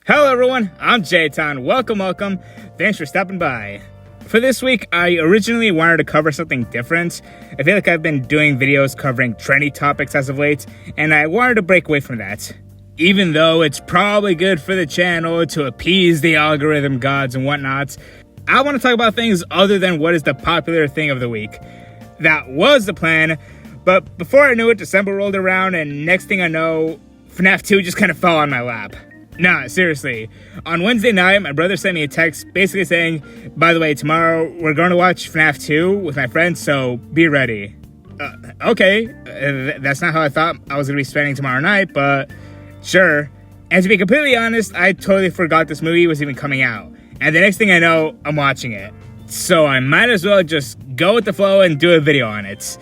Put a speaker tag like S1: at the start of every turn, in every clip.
S1: Hello everyone, I'm Jayton. Welcome. Thanks for stopping by. For this week, I originally wanted to cover something different. I feel like I've been doing videos covering trendy topics as of late, and I wanted to break away from that. Even though it's probably good for the channel to appease the algorithm gods and whatnot, I want to talk about things other than what is the popular thing of the week. That was the plan, but before I knew it, December rolled around, and next thing I know, FNAF 2 just kind of fell on my lap. Nah, seriously. On Wednesday night, my brother sent me a text basically saying, by the way, tomorrow we're going to watch FNAF 2 with my friends, so be ready. Okay, that's not how I thought I was going to be spending tomorrow night, but sure. And to be completely honest, I totally forgot this movie was even coming out. And the next thing I know, I'm watching it. So I might as well just go with the flow and do a video on it.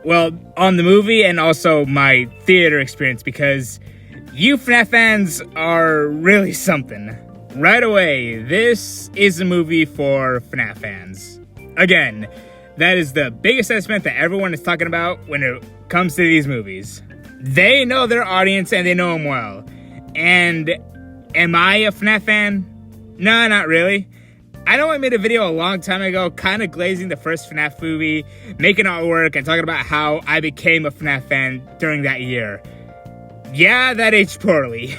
S1: Well, on the movie and also my theater experience, because you FNAF fans are really something. Right away, this is a movie for FNAF fans. Again, that is the biggest assessment that everyone is talking about when it comes to these movies. They know their audience and they know them well. And am I a FNAF fan? No, not really. I know I made a video a long time ago kind of glazing the first FNAF movie, making artwork, and talking about how I became a FNAF fan during that year. Yeah, that aged poorly.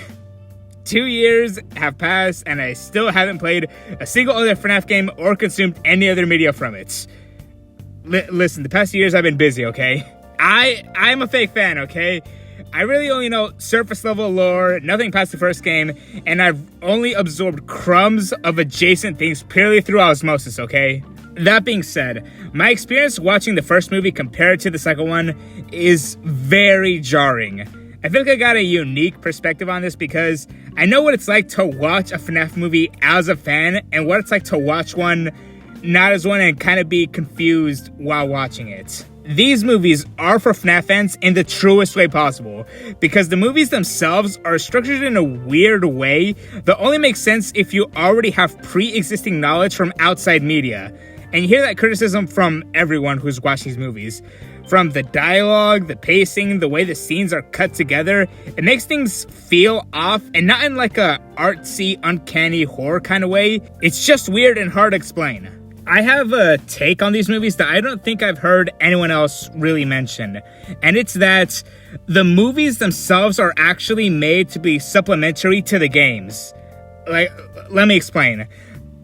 S1: 2 years have passed and I still haven't played a single other FNAF game or consumed any other media from it. Listen, the past years I've been busy, okay? I'm a fake fan, okay? I really only know surface level lore, nothing past the first game, and I've only absorbed crumbs of adjacent things purely through osmosis, okay? That being said, my experience watching the first movie compared to the second one is very jarring. I feel like I got a unique perspective on this because I know what it's like to watch a FNAF movie as a fan and what it's like to watch one not as one and kind of be confused while watching it. These movies are for FNAF fans in the truest way possible because the movies themselves are structured in a weird way that only makes sense if you already have pre-existing knowledge from outside media. And you hear that criticism from everyone who's watched these movies. From the dialogue, the pacing, the way the scenes are cut together, it makes things feel off and not in like a artsy, uncanny horror kind of way. It's just weird and hard to explain. I have a take on these movies that I don't think I've heard anyone else really mention. And it's that the movies themselves are actually made to be supplementary to the games. Let me explain.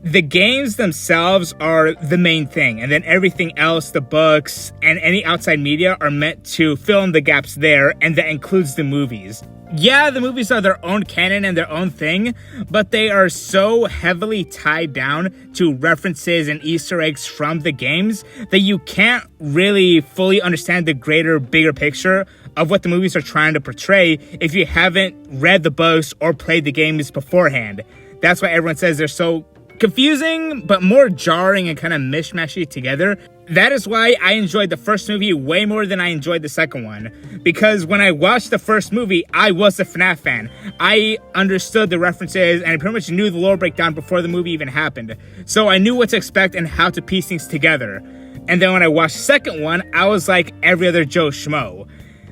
S1: The games themselves are the main thing, and then everything else, the books, and any outside media are meant to fill in the gaps there, and that includes the movies. Yeah, the movies are their own canon and their own thing, but they are so heavily tied down to references and Easter eggs from the games that you can't really fully understand the greater, bigger picture of what the movies are trying to portray if you haven't read the books or played the games beforehand. That's why everyone says they're so confusing, but more jarring and kind of mishmashy together. That is why I enjoyed the first movie way more than I enjoyed the second one. Because when I watched the first movie, I was a FNAF fan. I understood the references and I pretty much knew the lore breakdown before the movie even happened. So I knew what to expect and how to piece things together. And then when I watched the second one, I was like every other Joe Schmo.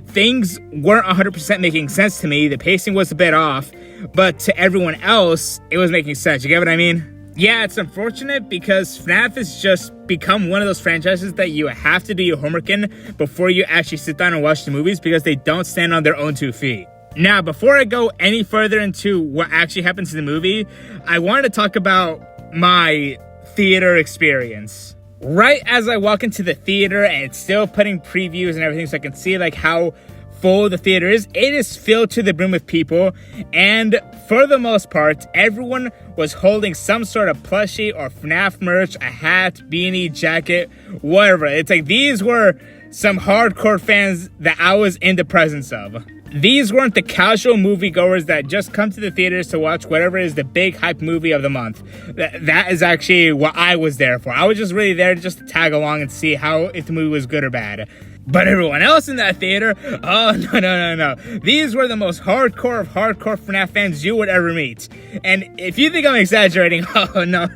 S1: Things weren't 100% making sense to me, the pacing was a bit off, but to everyone else, it was making sense. You get what I mean? Yeah, it's unfortunate because FNAF has just become one of those franchises that you have to do your homework in before you actually sit down and watch the movies because they don't stand on their own 2 feet. Now, before I go any further into what actually happens in the movie, I wanted to talk about my theater experience. Right as I walk into the theater and it's still putting previews and everything so I can see like how full the theater is, it is filled to the brim with people, and for the most part, everyone was holding some sort of plushie or FNAF merch, a hat, beanie, jacket, whatever. It's like these were some hardcore fans that I was in the presence of. These weren't the casual moviegoers that just come to the theaters to watch whatever is the big hype movie of the month. That is actually what I was there for. I was just really there just to tag along and see how if the movie was good or bad. But everyone else in that theater, oh, no. These were the most hardcore of hardcore FNAF fans you would ever meet. And if you think I'm exaggerating, oh, no.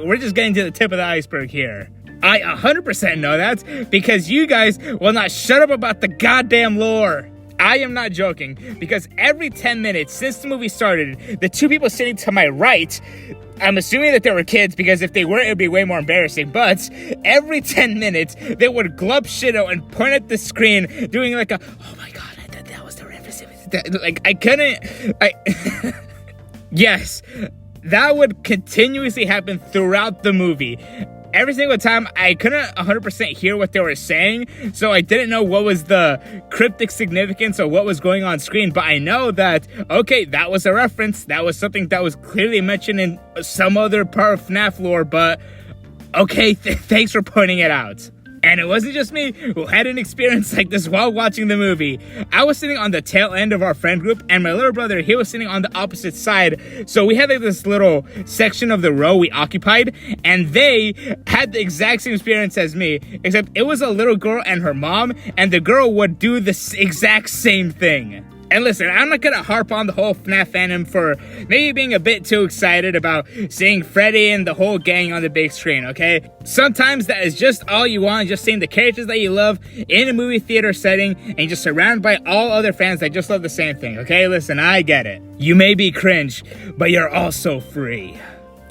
S1: We're just getting to the tip of the iceberg here. I 100% know that because you guys will not shut up about the goddamn lore. I am not joking, because every 10 minutes since the movie started, the two people sitting to my right, I'm assuming that they were kids, because if they weren't, it would be way more embarrassing, but every 10 minutes, they would glub shit out and point at the screen, doing like a, oh my god, that was the reference. Like, I couldn't, yes, that would continuously happen throughout the movie. Every single time, I couldn't 100% hear what they were saying, so I didn't know what was the cryptic significance or what was going on screen, but I know that, okay, that was a reference, that was something that was clearly mentioned in some other part of FNAF lore, but okay, thanks for pointing it out. And it wasn't just me who had an experience like this while watching the movie. I was sitting on the tail end of our friend group, and my little brother, he was sitting on the opposite side. So we had like this little section of the row we occupied, and they had the exact same experience as me, except it was a little girl and her mom, and the girl would do the exact same thing. And listen, I'm not gonna harp on the whole FNAF fandom for maybe being a bit too excited about seeing Freddy and the whole gang on the big screen, okay? Sometimes that is just all you want, just seeing the characters that you love in a movie theater setting and just surrounded by all other fans that just love the same thing, okay? Listen, I get it. You may be cringe, but you're also free.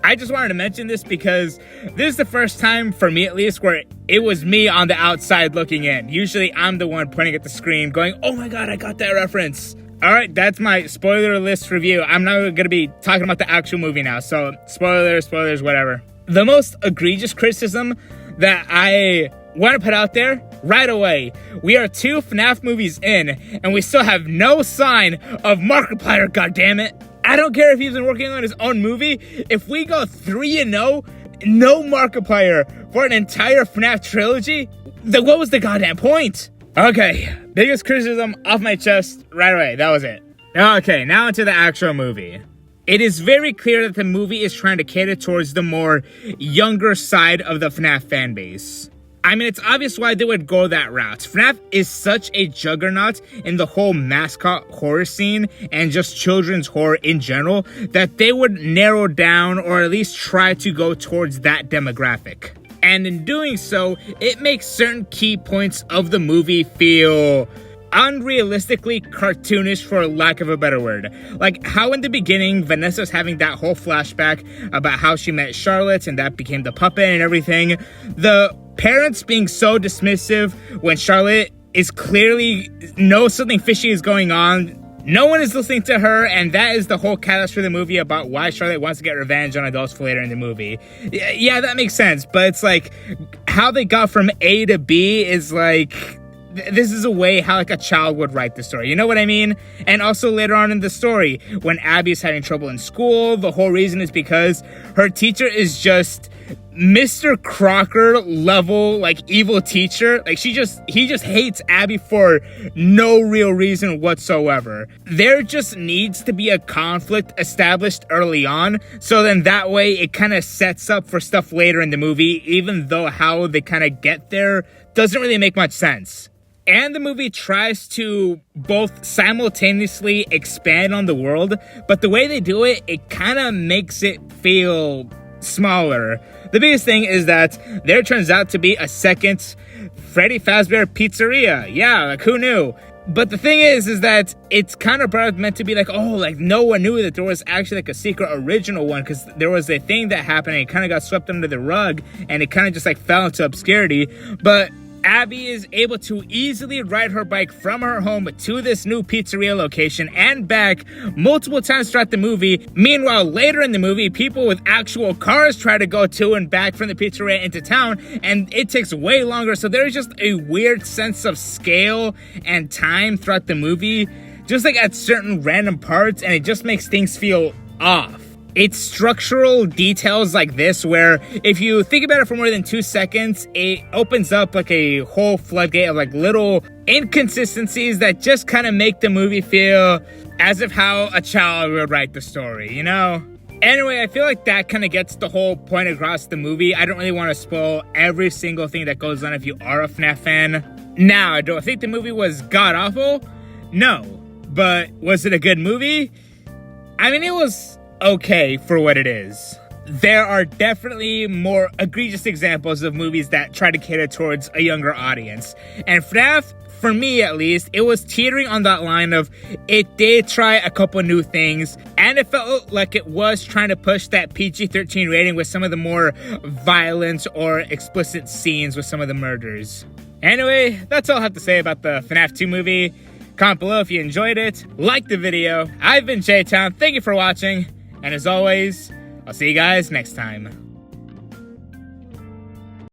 S1: I just wanted to mention this because this is the first time, for me at least, where it was me on the outside looking in. Usually I'm the one pointing at the screen going, oh my god, I got that reference. Alright, that's my spoiler list review. I'm not going to be talking about the actual movie now, so spoilers, whatever. The most egregious criticism that I want to put out there right away. We are 2 FNAF movies in, and we still have no sign of Markiplier, goddammit. I don't care if he's been working on his own movie. If we go 3-0, no Markiplier for an entire FNAF trilogy, then what was the goddamn point? Okay, biggest criticism off my chest right away. That was it. Okay, now into the actual movie. It is very clear that the movie is trying to cater towards the more younger side of the FNAF fan base. I mean, it's obvious why they would go that route. FNAF is such a juggernaut in the whole mascot horror scene and just children's horror in general that they would narrow down or at least try to go towards that demographic. And in doing so, it makes certain key points of the movie feel unrealistically cartoonish, for lack of a better word. Like how in the beginning, Vanessa's having that whole flashback about how she met Charlotte and that became the puppet and everything. The parents being so dismissive when Charlotte is clearly knows something fishy is going on. No one is listening to her, and that is the whole catalyst for the movie about why Charlotte wants to get revenge on adults for later in the movie. Yeah, that makes sense, but it's like how they got from A to B is like, this is a way how like a child would write the story, you know what I mean? And also later on in the story, when Abby's having trouble in school, the whole reason is because her teacher is just Mr. Crocker level, like, evil teacher. Like, he just hates Abby for no real reason whatsoever. There just needs to be a conflict established early on, so then that way it kind of sets up for stuff later in the movie, even though how they kind of get there doesn't really make much sense. And the movie tries to both simultaneously expand on the world, but the way they do it, it kind of makes it feel smaller. The biggest thing is that there turns out to be a second Freddy Fazbear Pizzeria. Yeah, like who knew? But the thing is that it's kind of meant to be like, oh, like no one knew that there was actually like a secret original one, because there was a thing that happened and it kind of got swept under the rug and it kind of just like fell into obscurity. But Abby is able to easily ride her bike from her home to this new pizzeria location and back multiple times throughout the movie. Meanwhile, later in the movie, people with actual cars try to go to and back from the pizzeria into town, and it takes way longer. So there's just a weird sense of scale and time throughout the movie, just like at certain random parts, and it just makes things feel off. It's structural details like this where if you think about it for more than 2 seconds, it opens up like a whole floodgate of like little inconsistencies that just kind of make the movie feel as if how a child would write the story, you know? Anyway, I feel like that kind of gets the whole point across the movie. I don't really want to spoil every single thing that goes on if you are a FNAF fan. Now, do I think the movie was god-awful? No. But was it a good movie? I mean, it was okay for what it is. there are definitely more egregious examples of movies that try to cater towards a younger audience. And FNAF, for me at least, it was teetering on that line of it did try a couple new things, and it felt like it was trying to push that PG-13 rating with some of the more violent or explicit scenes with some of the murders. Anyway, that's all I have to say about the FNAF 2 movie. Comment below if you enjoyed it, like the video. I've been J-Town, thank you for watching, and as always, I'll see you guys next time.